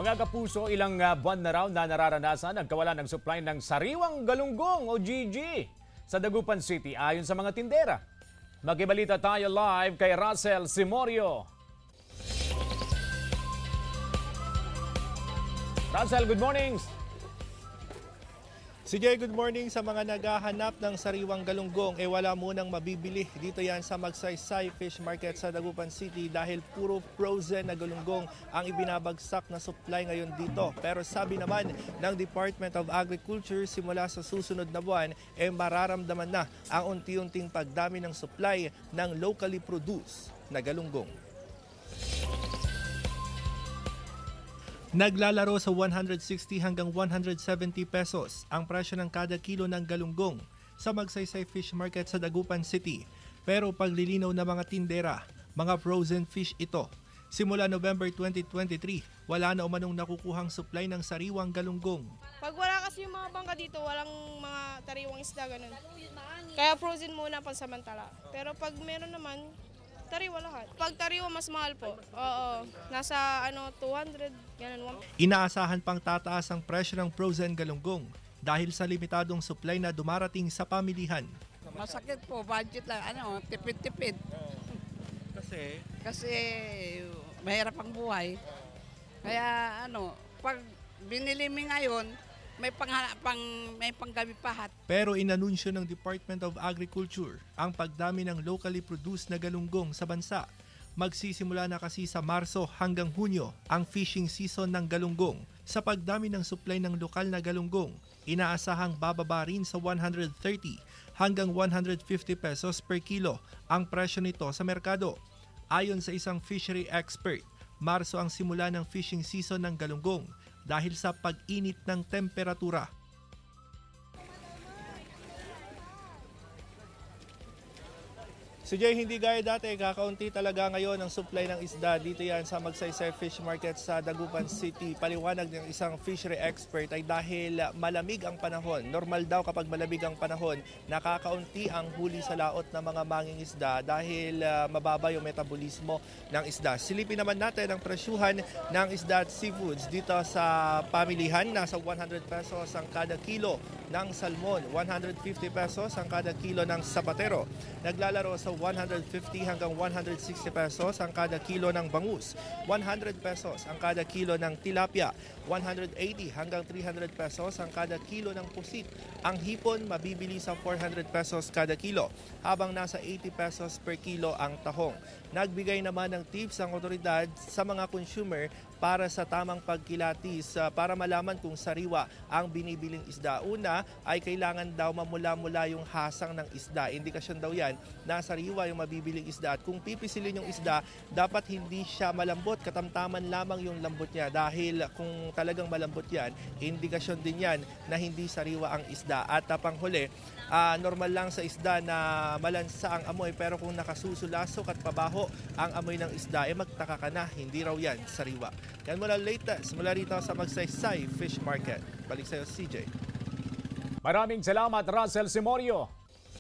Mga kapuso, ilang buwan na raw na nararanasan ang kawalan ng supply ng sariwang galunggong o GG sa Dagupan City ayon sa mga tindera. Makibalita tayo live kay Russell Simorio. Russell, good morning! CJ, good morning. Sa mga naghahanap ng sariwang galunggong, wala munang mabibili. Dito yan sa Magsaysay Fish Market sa Dagupan City dahil puro frozen na galunggong ang ibinabagsak na supply ngayon dito. Pero sabi naman ng Department of Agriculture, simula sa susunod na buwan, mararamdaman na ang unti-unting pagdami ng supply ng locally produced na galunggong. Naglalaro sa 160 hanggang 170 pesos ang presyo ng kada kilo ng galunggong sa Magsaysay Fish Market sa Dagupan City. Pero paglilinaw ng mga tindera, mga frozen fish ito. Simula November 2023, wala na umanong nakukuhang supply ng sariwang galunggong. Pag wala kasi yung mga bangka dito, walang mga tariwang isda, ganun. Kaya frozen muna pansamantala. Pero pag meron naman, tariwa lahat. Pag tariwa, mas mahal po. Oo, nasa 200, ganun. Inaasahan pang tataas ang presyo ng frozen galunggong dahil sa limitadong supply na dumarating sa pamilihan. Masakit po, budget lang, tipid-tipid. Kasi mahirap ang buhay. Kaya pag binili mi ngayon, may panggabi pahat. Pero inanunsyo ng Department of Agriculture ang pagdami ng locally produced na galunggong sa bansa. Magsisimula na kasi sa Marso hanggang Hunyo ang fishing season ng galunggong. Sa pagdami ng supply ng lokal na galunggong, inaasahang bababa rin sa 130 hanggang 150 pesos per kilo ang presyo nito sa merkado. Ayon sa isang fishery expert, Marso ang simula ng fishing season ng galunggong dahil sa pag-init ng temperatura. So Jay, hindi gaya dati, kakaunti talaga ngayon ang supply ng isda. Dito yan sa Magsaysay Fish Market sa Dagupan City. Paliwanag ng isang fishery expert ay dahil malamig ang panahon. Normal daw kapag malamig ang panahon, nakakaunti ang huli sa laot ng mga mangingisda dahil mababa yung metabolismo ng isda. Silipin naman natin ang presyuhan ng isda at seafoods dito sa pamilihan. Nasa 100 pesos ang kada kilo ng salmon, 150 pesos ang kada kilo ng sapatero. Naglalaro sa 150 hanggang 160 pesos ang kada kilo ng bangus, 100 pesos ang kada kilo ng tilapia, 180 hanggang 300 pesos ang kada kilo ng pusit. Ang hipon mabibili sa 400 pesos kada kilo, habang nasa 80 pesos per kilo ang tahong. Nagbigay naman ng tips ang otoridad sa mga consumer para sa tamang pagkilatis para malaman kung sariwa ang binibiling isda. Una ay kailangan daw mamula-mula yung hasang ng isda. Indikasyon daw yan na sariwa yung mabibiling isda. At kung pipisilin yung isda, dapat hindi siya malambot. Katamtaman lamang yung lambot niya. Dahil kung talagang malambot yan, indikasyon din yan na hindi sariwa ang isda. At panghuli, normal lang sa isda na malansa ang amoy. Pero kung nakasusulasok at pabaho ang amoy ng isda, magtaka ka na, hindi raw yan sariwa. Yan mula latest mula rito sa Magsaysay Fish Market. Balik sa'yo, CJ. Maraming salamat, Russell Simorio.